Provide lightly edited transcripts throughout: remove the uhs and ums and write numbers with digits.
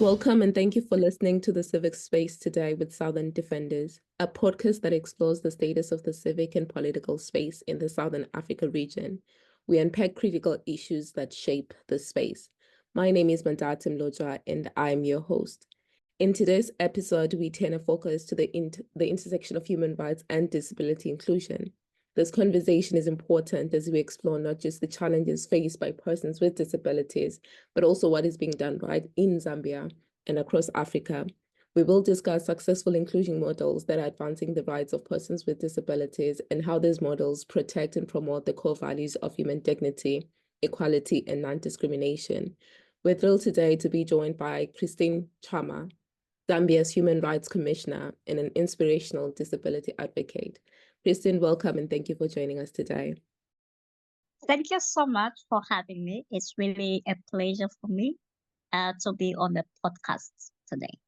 Welcome and thank you for listening to the Civic Space today with Southern Defenders, a podcast that explores the status of the civic and political space in the Southern Africa region. We unpack critical issues that shape the space. My name is Mandatim Loja and I'm your host. In today's episode, we turn a focus to the intersection of human rights and disability inclusion. This conversation is important as we explore not just the challenges faced by persons with disabilities, but also what is being done right in Zambia and across Africa. We will discuss successful inclusion models that are advancing the rights of persons with disabilities and how these models protect and promote the core values of human dignity, equality, and non-discrimination. We're thrilled today to be joined by Christine Chama, Zambia's Human Rights Commissioner and an inspirational disability advocate. Christine, welcome and thank you for joining us today. Thank you so much for having me. It's really a pleasure for me to be on the podcast today.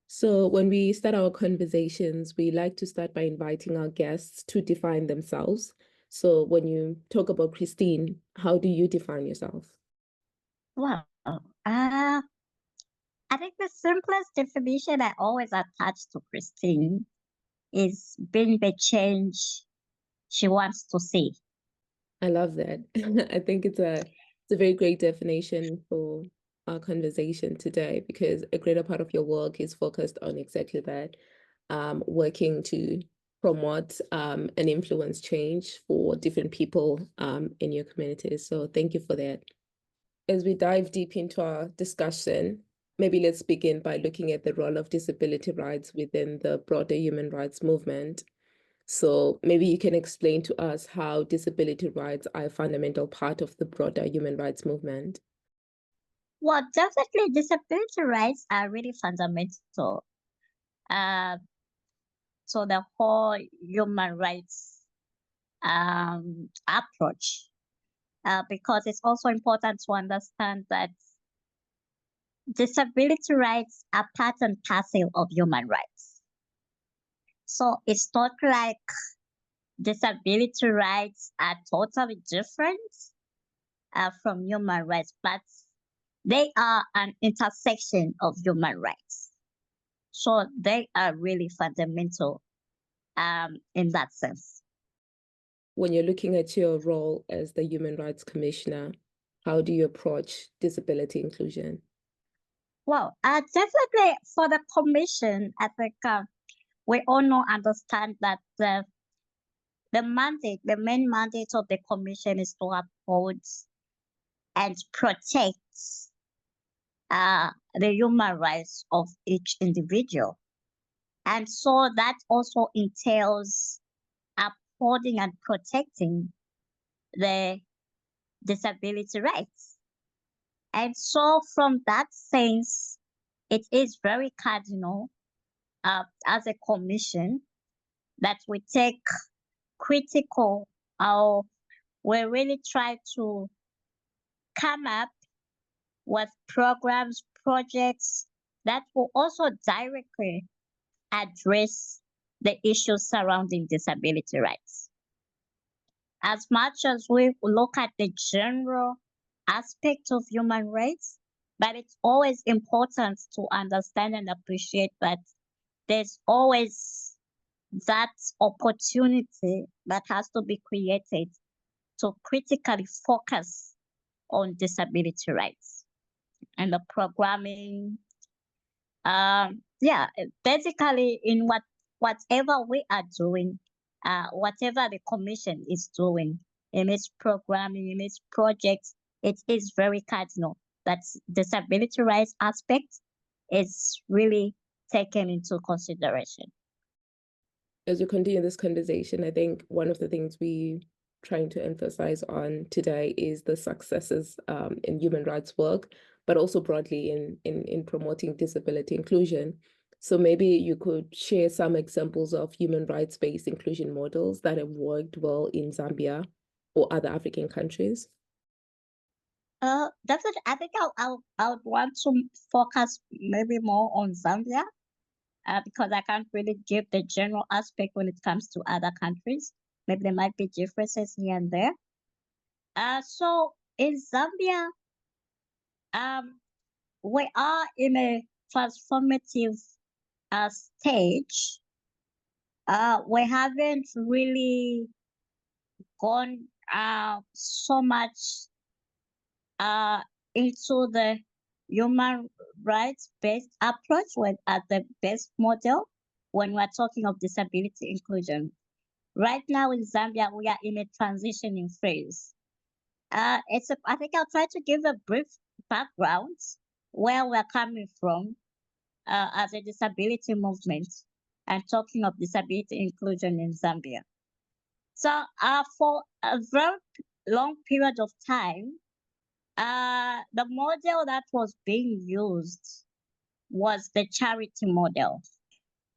So when we start our conversations, we like to start by inviting our guests to define themselves. So when you talk about Christine, how do you define yourself? Well, I think the simplest definition I always attach to Christine is being the change she wants to see. I love that. I think it's a very great definition for our conversation today, because a greater part of your work is focused on exactly that, working to promote and influence change for different people in your communities. So thank you for that. As we dive deep into our discussion, maybe let's begin by looking at the role of disability rights within the broader human rights movement. So maybe you can explain to us how disability rights are a fundamental part of the broader human rights movement. Well, definitely disability rights are really fundamental to the whole human rights approach, because it's also important to understand that disability rights are part and parcel of human rights. So it's not like disability rights are totally different from human rights, but they are an intersection of human rights. So they are really fundamental in that sense. When you're looking at your role as the Human Rights Commissioner, how do you approach disability inclusion? Well, definitely for the commission, I think we all understand that the main mandate of the commission is to uphold and protect the human rights of each individual. And so that also entails upholding and protecting the disability rights. And so from that sense, it is very cardinal as a commission that we take critical, we really try to come up with programs, projects that will also directly address the issues surrounding disability rights. As much as we look at the general aspect of human rights, but it's always important to understand and appreciate that there's always that opportunity that has to be created to critically focus on disability rights and the programming. Basically in whatever we are doing, whatever the commission is doing in its programming, in its projects, it is very cardinal that disability rights aspect is really taken into consideration. As we continue this conversation, I think one of the things we trying to emphasize on today is the successes in human rights work, but also broadly in promoting disability inclusion. So maybe you could share some examples of human rights-based inclusion models that have worked well in Zambia or other African countries. Definitely, I think I would want to focus maybe more on Zambia because I can't really give the general aspect when it comes to other countries. Maybe there might be differences here and there. So in Zambia, we are in a transformative stage. We haven't really gone so much uh, into the human rights based approach as the best model when we're talking of disability inclusion. Right now in Zambia, we are in a transitioning phase. I think I'll try to give a brief background where we're coming from as a disability movement and talking of disability inclusion in Zambia. So for a very long period of time, the model that was being used was the charity model.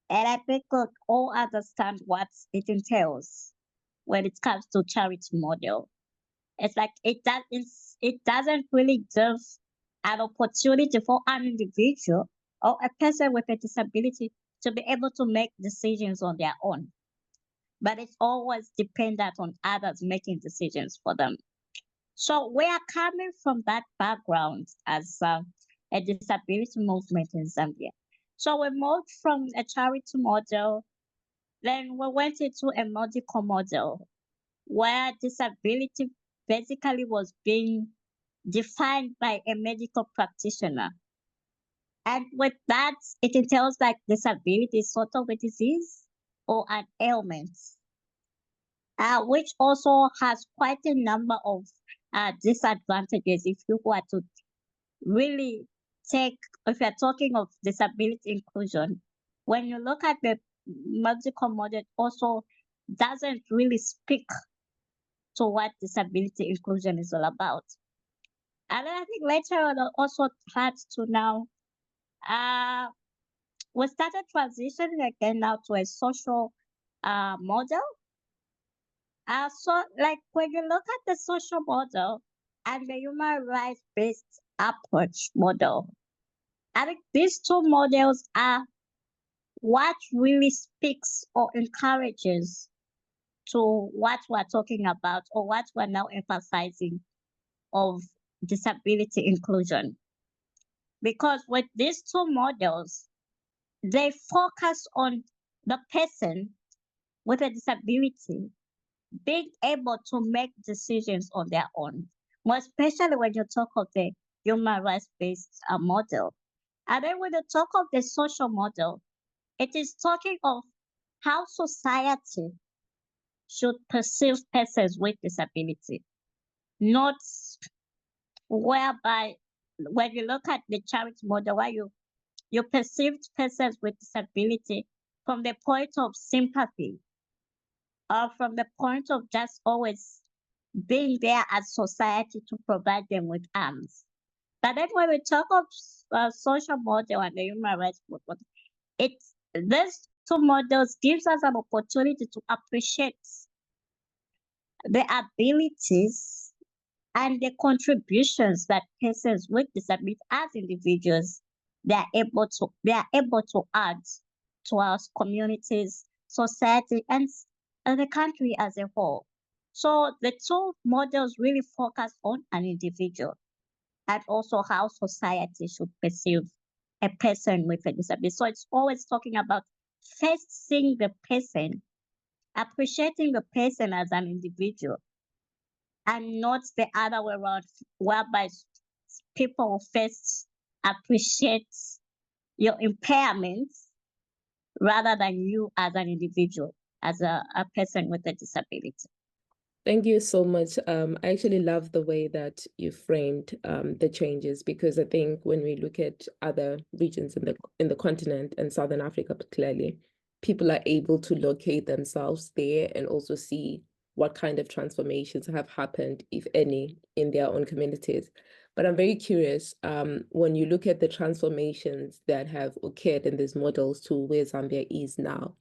And I think we all understand what it entails when it comes to charity model. It's like it doesn't really give an opportunity for an individual or a person with a disability to be able to make decisions on their own. But it's always dependent on others making decisions for them. So we are coming from that background as a disability movement in Zambia. So we moved from a charity model, then we went into a medical model where disability basically was being defined by a medical practitioner. And with that, it entails like disability is sort of a disease or an ailment, which also has quite a number of disadvantages if you were to really take, if you're talking of disability inclusion, when you look at the medical model, also doesn't really speak to what disability inclusion is all about. And then I think later on I also had to now, we started transitioning again now to a social model. So like when you look at the social model and the human rights based approach model, I think these two models are what really speaks or encourages to what we're talking about or what we're now emphasizing of disability inclusion. Because with these two models, they focus on the person with a disability being able to make decisions on their own, more especially when you talk of the human rights based model. And then when you talk of the social model, it is talking of how society should perceive persons with disability, not whereby when you look at the charity model where you perceived persons with disability from the point of sympathy or from the point of just always being there as society to provide them with arms. But then when we talk of social model and the human rights model, it's these two models gives us an opportunity to appreciate the abilities and the contributions that persons with disabilities as individuals they are able to add to our communities, society, and the country as a whole. So the two models really focus on an individual and also how society should perceive a person with a disability. So it's always talking about first seeing the person, appreciating the person as an individual, and not the other way around, whereby people first appreciate your impairments rather than you as an individual, as a person with a disability. Thank you so much. I actually love the way that you framed the changes, because I think when we look at other regions in the continent and Southern Africa particularly, people are able to locate themselves there and also see what kind of transformations have happened, if any, in their own communities. But I'm very curious, when you look at the transformations that have occurred in these models to where Zambia is now,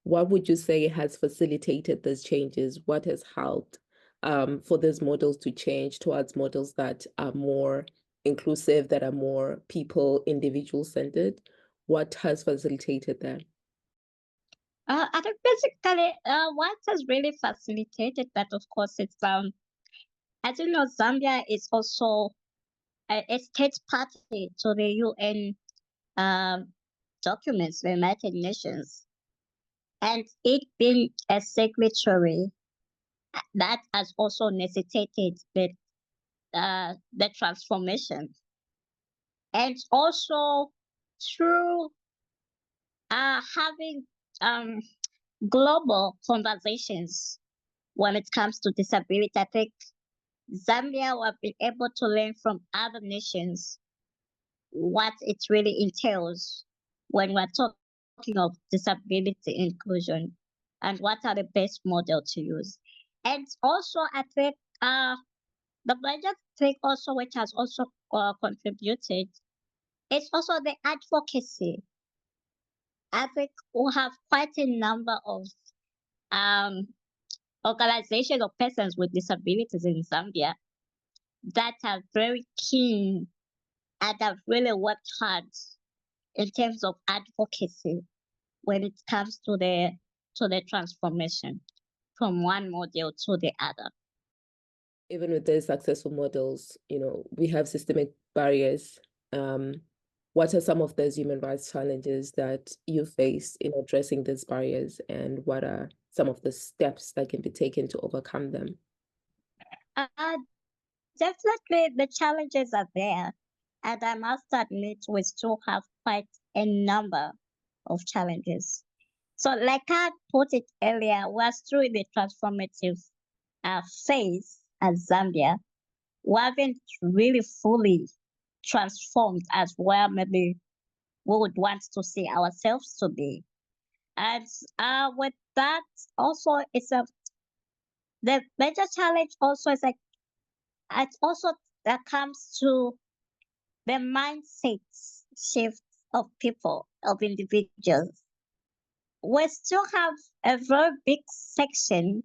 what would you say has facilitated these changes? What has helped for these models to change towards models that are more inclusive, that are more people, individual-centered? What has facilitated that? I think basically what has really facilitated that, of course, it's as you know, Zambia is also a state party to the UN um, documents, the United Nations, and it being a signatory, that has also necessitated the transformation, and also through having um, global conversations when it comes to disability. I think Zambia will be able to learn from other nations what it really entails when we're talking of disability inclusion, and what are the best model to use. And also, I think the major thing also which has also contributed is also the advocacy. I think we have quite a number of um, organizations of persons with disabilities in Zambia that are very keen and have really worked hard in terms of advocacy when it comes to the transformation from one model to the other. Even with the successful models, we have systemic barriers. What are some of those human rights challenges that you face in addressing these barriers, and what are some of the steps that can be taken to overcome them? Definitely, the challenges are there, and I must admit we still have quite a number of challenges. So, like I put it earlier, we're still in the transformative phase as Zambia. We haven't really fully transformed as well, maybe we would want to see ourselves to be. And with that, also, the major challenge also is like it also that comes to the mindset shift of people, of individuals. We still have a very big section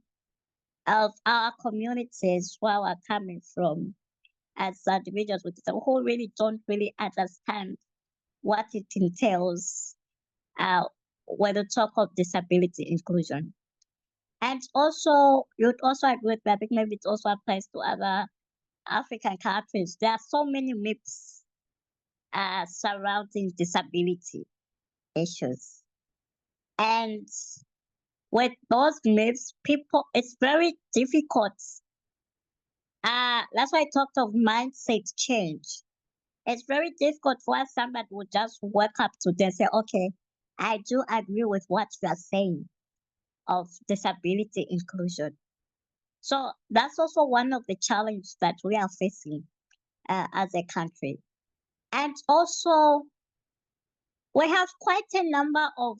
of our communities where we're coming from as individuals with who really don't really understand what it entails uh, when we talk of disability inclusion. And also, you'd also agree with me, I think maybe it also applies to other African countries. There are so many myths surrounding disability issues. And with those myths, people, it's very difficult. That's why I talked of mindset change. It's very difficult for somebody who just wake up today and say, okay, I do agree with what you are saying of disability inclusion. So that's also one of the challenges that we are facing as a country. And also, we have quite a number of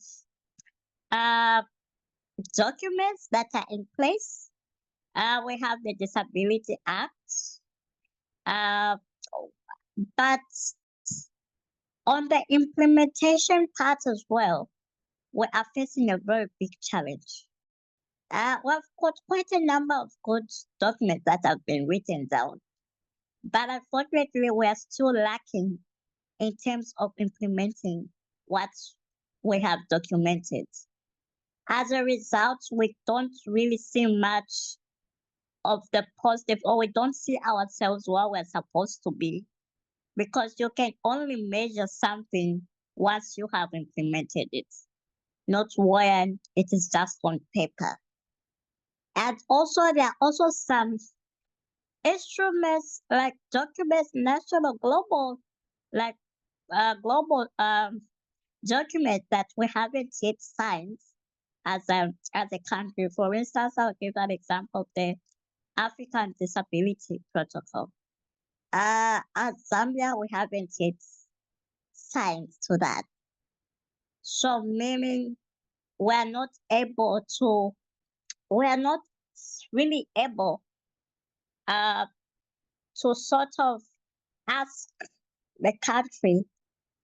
uh, documents that are in place. We have the Disability Act, uh, but on the implementation part as well, we are facing a very big challenge. We've got quite a number of good documents that have been written down, but unfortunately, we are still lacking in terms of implementing what we have documented. As a result, we don't really see much of the positive, or we don't see ourselves where we're supposed to be, because you can only measure something once you have implemented it, not when it is just on paper. And also, there are also some instruments like documents, national, global, like global documents that we haven't yet signed as a country. For instance, I'll give an example: the African Disability Protocol. As Zambia, we haven't yet signed to that. So meaning we're not able to, we're not really able uh, to sort of ask the country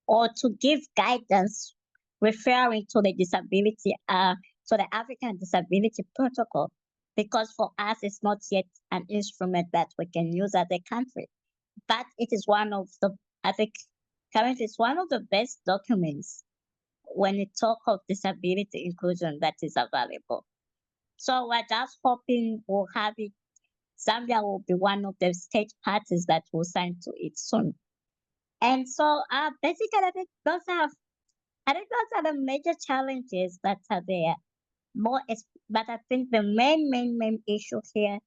or to give guidance referring to the disability, to the African Disability Protocol, because for us it's not yet an instrument that we can use as a country. But it is one of the, I think currently it's one of the best documents when you talk of disability inclusion that is available. So we're just hoping we'll have it Zambia will be one of the state parties that will sign to it soon. And so basically I think those are the major challenges that are there. But I think the main issue here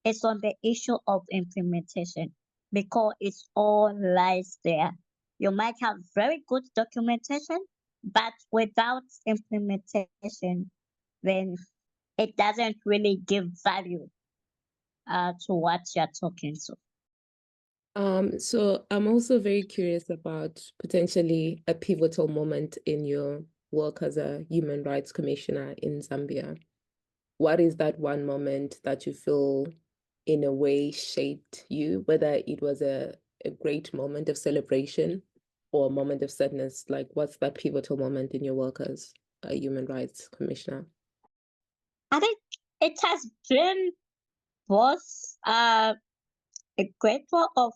is on the issue of implementation, because it all lies there. You might have very good documentation, but without implementation, then it doesn't really give value to what you're talking to. So I'm also very curious about potentially a pivotal moment in your work as a human rights commissioner in Zambia. What is that one moment that you feel in a way shaped you, whether it was a great moment of celebration or a moment of sadness? Like, what's that pivotal moment in your work as a human rights commissioner? I think it has been both a great one of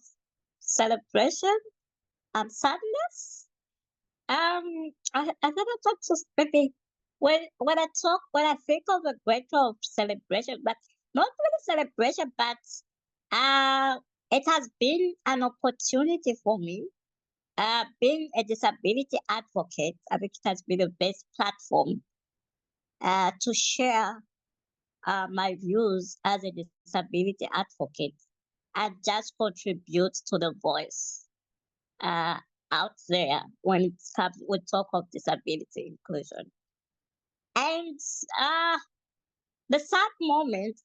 celebration and sadness. I think I talk to maybe when I think of a great one of celebration, but not really celebration, but uh, it has been an opportunity for me. Being a disability advocate, I think it has been the best platform to share my views as a disability advocate and just contribute to the voice uh, out there when it comes we talk of disability inclusion. And the sad moment,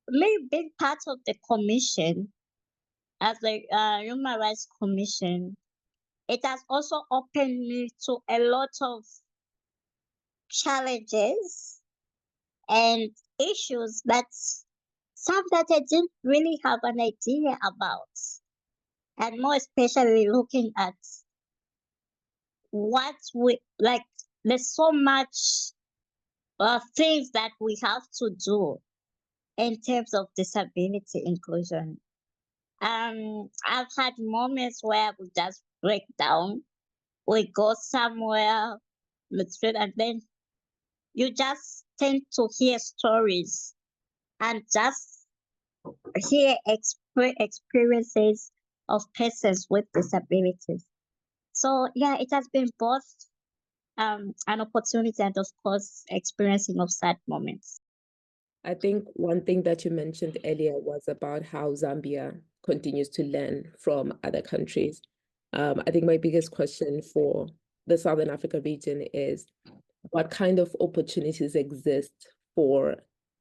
me being part of the commission as the Human Rights Commission, it has also opened me to a lot of challenges and issues that some that I didn't really have an idea about. And more especially looking at what we like, there's so much things that we have to do in terms of disability inclusion. I've had moments where we just break down. We go somewhere, let's street, and then you just tend to hear stories and just hear experiences of persons with disabilities. So yeah, it has been both an opportunity and of course experiencing of sad moments. I think one thing that you mentioned earlier was about how Zambia continues to learn from other countries. I think my biggest question for the Southern Africa region is what kind of opportunities exist for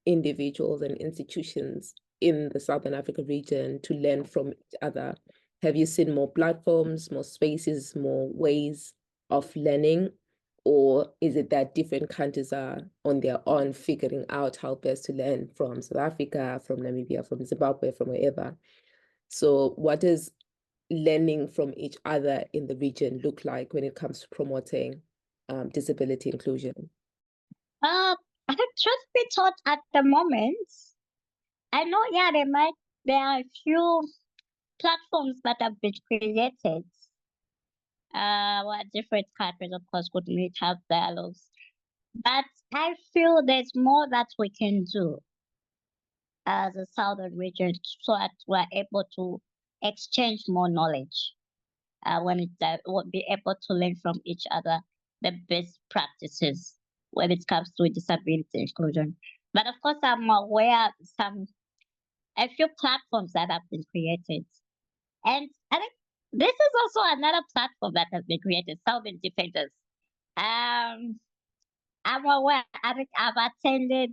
individuals and institutions in the Southern Africa region to learn from each other? Have you seen more platforms, more spaces, more ways of learning? Or is it that different countries are on their own figuring out how best to learn from South Africa, from Namibia, from Zimbabwe, from wherever? So what does learning from each other in the region look like when it comes to promoting disability inclusion? Uh, I think truth be told, at the moment, I know, yeah, there are a few platforms that have been created, where different countries, of course, could meet, have dialogues. But I feel there's more that we can do as a southern region so that we're able to exchange more knowledge when we'll be able to learn from each other the best practices when it comes to disability inclusion. But of course, I'm aware a few platforms that have been created. And I think this is also another platform that has been created, Southern Defenders. Um, I'm aware, I think I've attended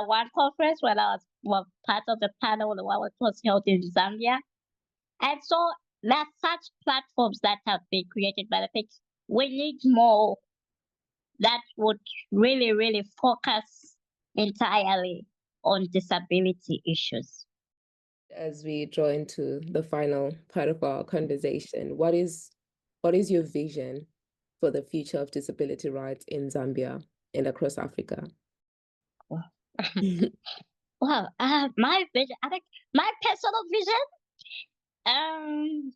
one conference when I was part of the panel, the one that was held in Zambia. And so there are such platforms that have been created, but I think we need more that would really focus entirely on disability issues. As we draw into the final part of our conversation, what is your vision for the future of disability rights in Zambia and across Africa? Well, my vision, I think my personal vision, um,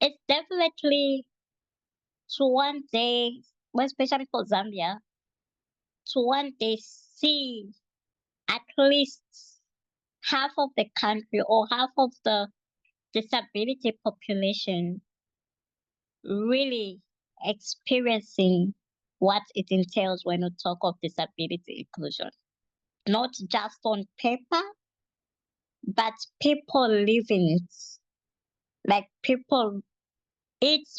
it's definitely to one day, well, especially for Zambia, to one day see at least half of the country or half of the disability population really experiencing what it entails when we talk of disability inclusion. Not just on paper, but people living it. Like people, it's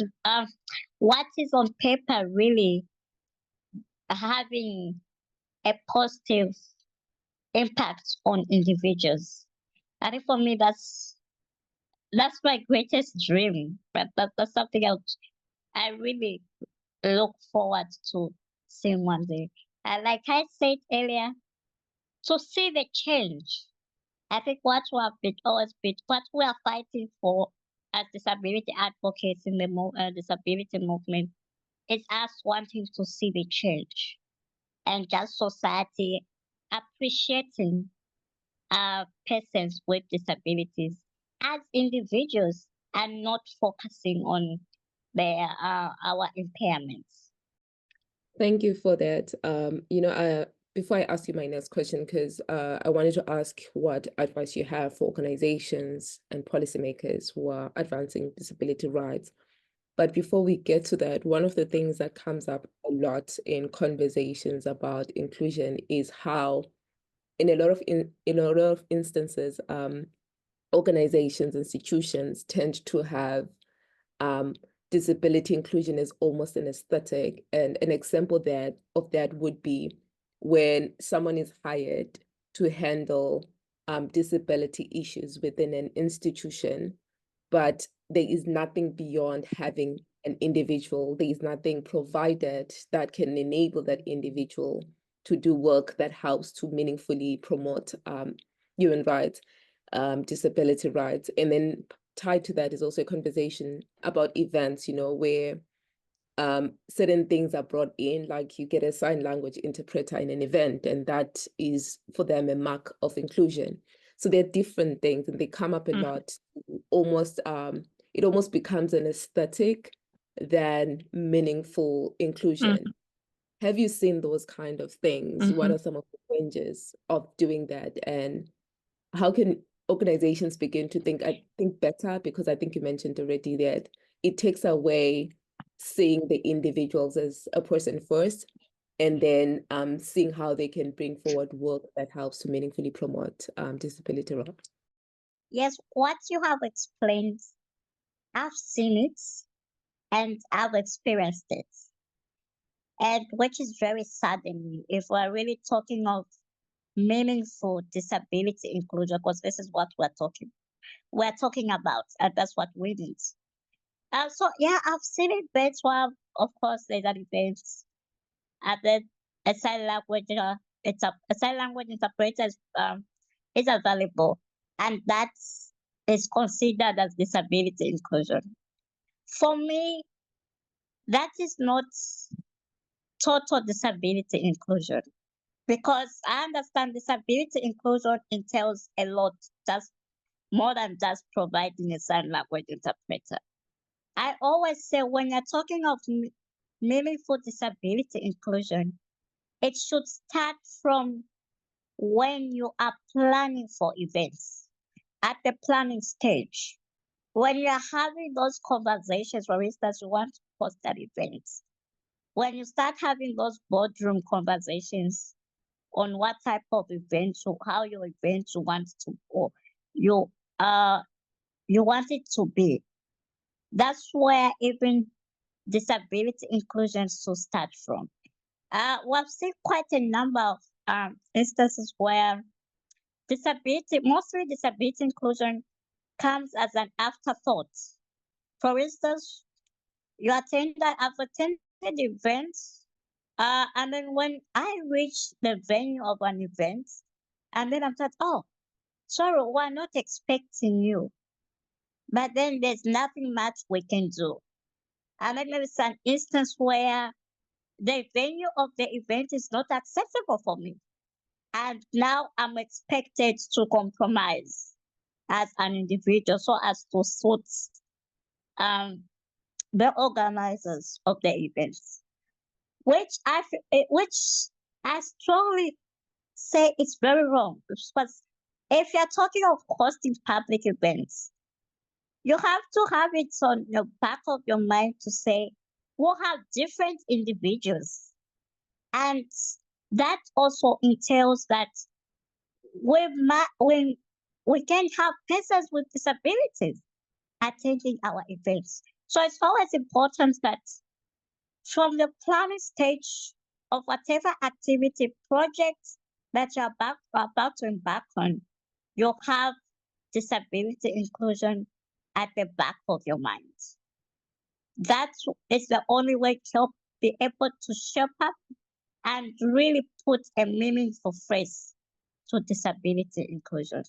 what is on paper really having a positive impact on individuals. I think for me, that's my greatest dream. But that's something else I really look forward to seeing one day. And like I said earlier, to see the change. I think what we have been always been, what we are fighting for as disability advocates in the disability movement is us wanting to see the change and just society appreciating persons with disabilities as individuals and not focusing on their our impairments. Thank you for that. Before I ask you my next question, because I wanted to ask what advice you have for organizations and policymakers who are advancing disability rights. But before we get to that, one of the things that comes up a lot in conversations about inclusion is how, in a lot of instances, organizations, institutions tend to have disability inclusion as almost an aesthetic. And an example of that would be when someone is hired to handle disability issues within an institution, but there is nothing beyond having an individual. There is nothing provided that can enable that individual to do work that helps to meaningfully promote human rights, disability rights. And then tied to that is also a conversation about events, where certain things are brought in, like you get a sign language interpreter in an event, and that is for them a mark of inclusion. So they're different things and they come up a lot. Almost it almost becomes an aesthetic than meaningful inclusion. Have you seen those kind of things? What are some of the dangers of doing that, and how can organizations begin to think better? Because I think you mentioned already that it takes away seeing the individuals as a person first, and then seeing how they can bring forward work that helps to meaningfully promote disability rights. Yes, what you have explained, I've seen it and I've experienced it. And which is very saddening if we're really talking of meaningful disability inclusion, because this is what we're talking about, and that's what we need. So yeah, I've seen it but of course there's an event at the a sign language a sign language interpreter is available, and that is considered as disability inclusion. For me, that is not total disability inclusion, because I understand disability inclusion entails a lot, just more than just providing a sign language interpreter. I always say when you're talking of meaningful disability inclusion, it should start from when you are planning for events, at the planning stage. When you're having those conversations, for instance, you want to host an event. When you start having those boardroom conversations on what type of event, how your event you want to, or you want it to be, that's where even disability inclusion should start from. We've seen quite a number of instances where mostly disability inclusion comes as an afterthought. For instance, I've attended events, and then when I reach the venue of an event, and then I'm thought, oh, sorry, we're not expecting you. But then there's nothing much we can do. And then there is an instance where the venue of the event is not accessible for me. And now I'm expected to compromise as an individual so as to suit the organizers of the events, which I strongly say it's very wrong, because if you're talking of hosting public events, you have to have it on the back of your mind to say, we'll have different individuals. And that also entails that we can have persons with disabilities attending our events. So it's always important that from the planning stage of whatever activity projects that you're about to embark on, you'll have disability inclusion at the back of your mind. That is the only way to be able to shape up and really put a meaningful face to disability inclusion.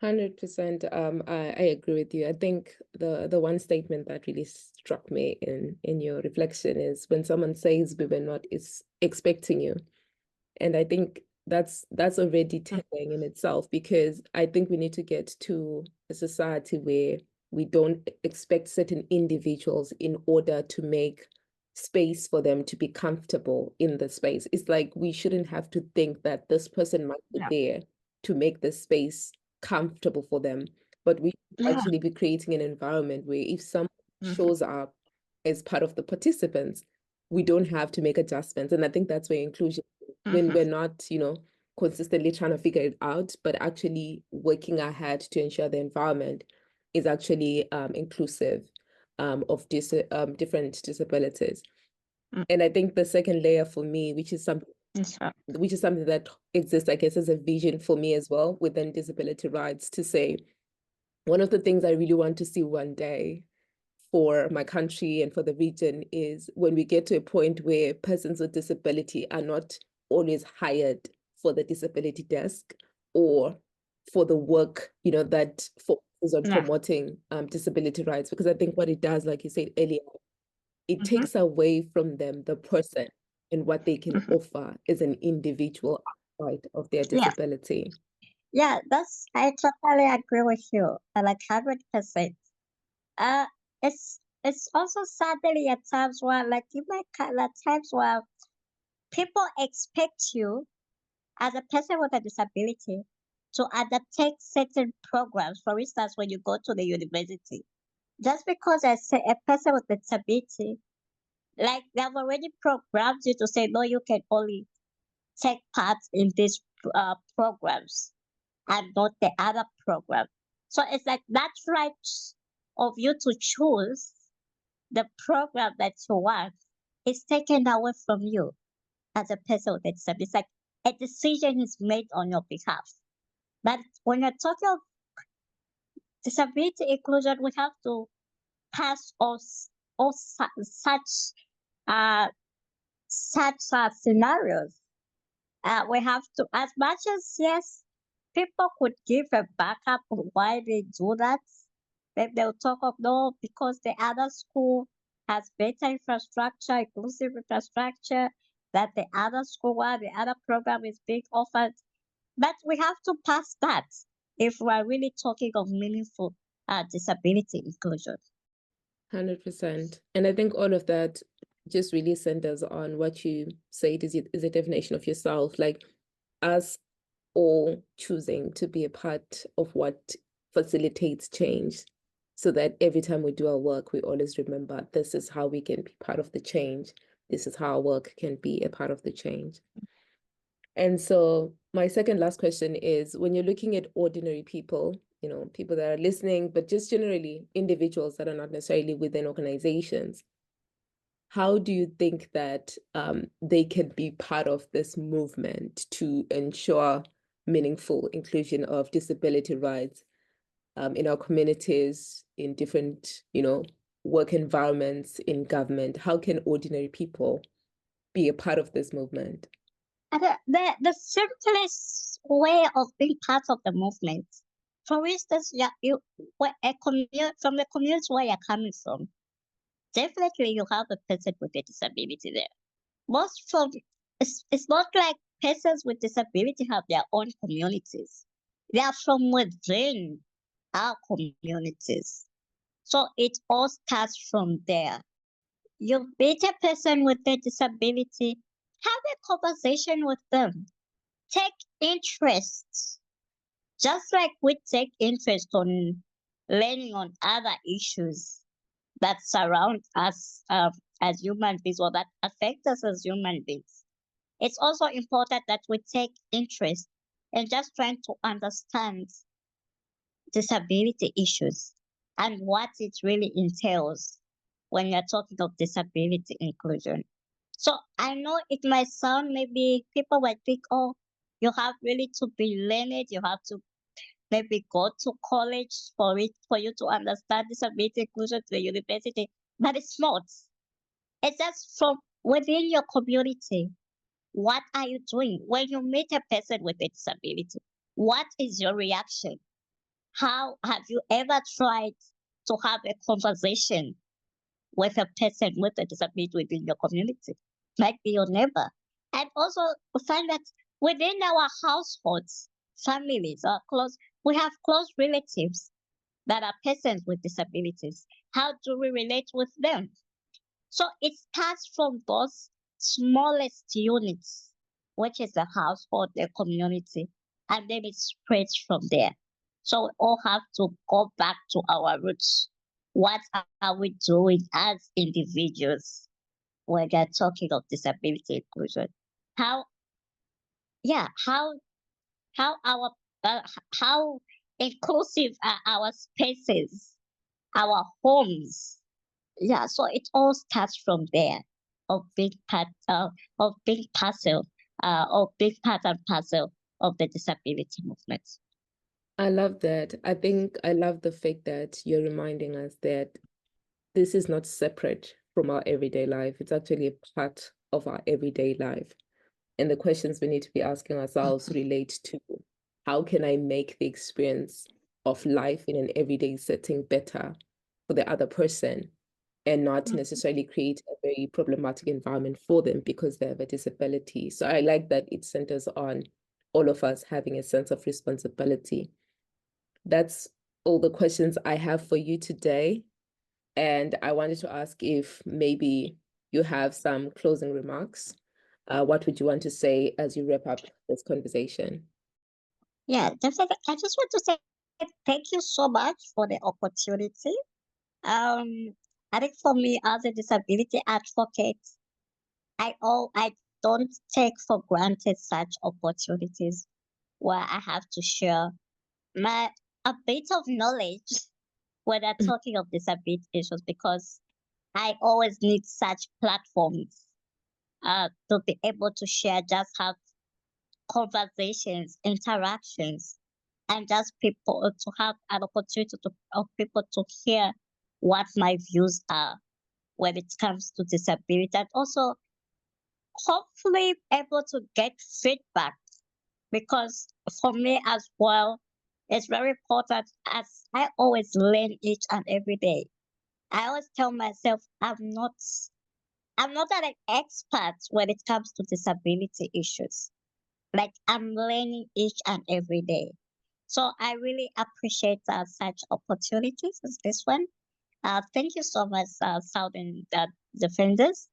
100%. I agree with you. I think the one statement that really struck me in your reflection is when someone says we were not is expecting you. And I think that's already telling in itself, because I think we need to get to a society where we don't expect certain individuals in order to make space for them to be comfortable in the space. It's like we shouldn't have to think that this person might be there to make the space comfortable for them, but we should actually be creating an environment where if someone shows up as part of the participants, we don't have to make adjustments. And I think that's where inclusion, when we're not, consistently trying to figure it out, but actually working ahead to ensure the environment is actually inclusive of different disabilities. And I think the second layer for me, which is something that exists, I guess, as a vision for me as well within disability rights, to say one of the things I really want to see one day for my country and for the region is when we get to a point where persons with disability are not always hired for the disability desk or for the work, that focuses on promoting disability rights. Because I think what it does, like you said earlier, it takes away from them the person and what they can offer as an individual outside of their disability. Yeah, I totally agree with you, like 100%. It's also sadly at times where, like, you might at times where people expect you as a person with a disability to undertake certain programs. For instance, when you go to the university, just because I say a person with a disability, like they've already programmed you to say, no, you can only take part in these programs and not the other program. So it's like that right of you to choose the program that you want is taken away from you as a person with a disability. It's like a decision is made on your behalf. But when you're talking of disability inclusion, we have to pass all such scenarios. We have to, as much as, yes, people could give a backup on why they do that. Then they'll talk of, no, because the other school has better infrastructure, inclusive infrastructure, that the other school or the other program is being offered. But we have to pass that if we're really talking of meaningful disability inclusion. 100%. And I think all of that just really centers on what you said is a definition of yourself, like us all choosing to be a part of what facilitates change, so that every time we do our work, we always remember this is how we can be part of the change. This is how our work can be a part of the change. And so my second last question is, when you're looking at ordinary people, people that are listening, but just generally individuals that are not necessarily within organizations, how do you think that they can be part of this movement to ensure meaningful inclusion of disability rights in our communities, in different, work environments, in government? How can ordinary people be a part of this movement? The simplest way of being part of the movement, for instance, from the community where you're coming from, definitely you have a person with a disability there. It's not like persons with disability have their own communities. They are from within our communities. So it all starts from there. You meet a person with a disability, have a conversation with them. Take interest Just like we take interest on learning on other issues that surround us as human beings or that affect us as human beings, it's also important that we take interest in just trying to understand disability issues and what it really entails when you're talking of disability inclusion. So I know it might sound, maybe people might think, oh, you have really to be learned, you have to maybe go to college for you to understand disability inclusion to the university. But it's not. It's just from within your community. What are you doing when you meet a person with a disability? What is your reaction? How have you ever tried to have a conversation with a person with a disability within your community? Might be your neighbor. And also find that within our households, families, we have close relatives that are persons with disabilities. How do we relate with them? So it starts from those smallest units, which is the household, the community, and then it spreads from there. So we all have to go back to our roots. What are we doing as individuals when they're talking of disability inclusion? How, yeah, how our how inclusive are our spaces, our homes? Yeah, so it all starts from there, of being of being parcel, of being part and parcel of the disability movement. I love that. I think I love the fact that you're reminding us that this is not separate from our everyday life. It's actually a part of our everyday life. And the questions we need to be asking ourselves relate to how can I make the experience of life in an everyday setting better for the other person and not necessarily create a very problematic environment for them because they have a disability. So I like that it centers on all of us having a sense of responsibility. That's all the questions I have for you today. And I wanted to ask if maybe you have some closing remarks. What would you want to say as you wrap up this conversation? Yeah, definitely. I just want to say thank you so much for the opportunity. Um, I think for me as a disability advocate, I don't take for granted such opportunities where I have to share my a bit of knowledge when they're talking of disability issues, because I always need such platforms to be able to share, just have conversations, interactions, and just people to have an opportunity of people to hear what my views are when it comes to disability, and also hopefully able to get feedback, because for me as well, it's very important, as I always learn each and every day. I always tell myself I'm not an expert when it comes to disability issues. Like, I'm learning each and every day. So I really appreciate such opportunities as this one. Thank you so much, Southern Defenders.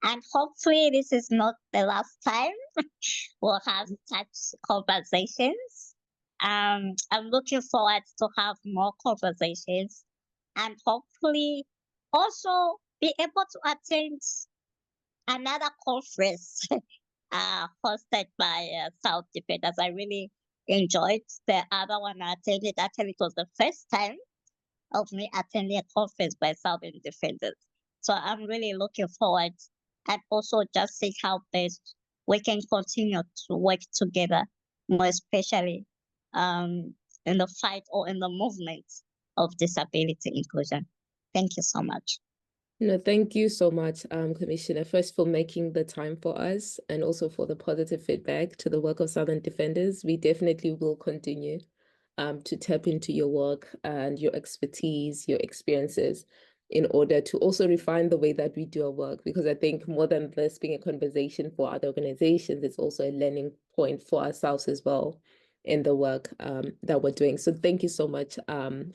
And hopefully this is not the last time we'll have such conversations. I'm looking forward to have more conversations, and hopefully also be able to attend another conference hosted by South Defenders. I really enjoyed the other one I attended. Actually, it was the first time of me attending a conference by Southern Defenders. So I'm really looking forward, and also just see how best we can continue to work together, more especially um, in the fight or in the movement of disability inclusion. Thank you so much. No, thank you so much, Commissioner, first for making the time for us and also for the positive feedback to the work of Southern Defenders. We definitely will continue to tap into your work and your expertise, your experiences, in order to also refine the way that we do our work. Because I think more than this being a conversation for other organizations, it's also a learning point for ourselves as well in the work that we're doing. So thank you so much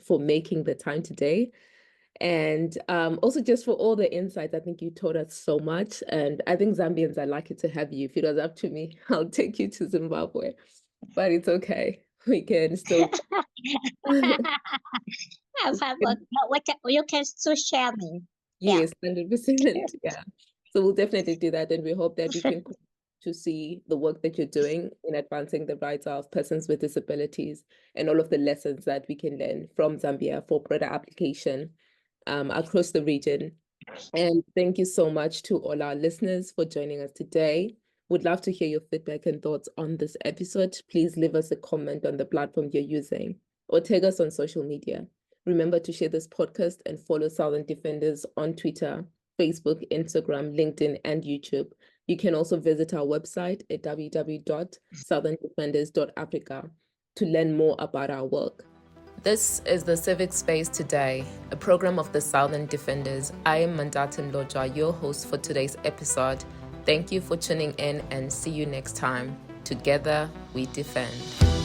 for making the time today. And also just for all the insights. I think you taught us so much. And I think Zambians are lucky to have you. If it was up to me, I'll take you to Zimbabwe, but it's okay. we can still You can still share me. Yeah. yes, 100%. Yeah. So we'll definitely do that. And we hope that we can to see the work that you're doing in advancing the rights of persons with disabilities and all of the lessons that we can learn from Zambia for broader application across the region. And thank you so much to all our listeners for joining us today. Would love to hear your feedback and thoughts on this episode. Please leave us a comment on the platform you're using or tag us on social media. Remember to share this podcast and follow Southern Defenders on Twitter, Facebook, Instagram, LinkedIn, and YouTube. You can also visit our website at www.southerndefenders.africa to learn more about our work. This is the Civic Space Today, a program of the Southern Defenders. I am Mandatin Loja, your host for today's episode. Thank you for tuning in and see you next time. Together, we defend.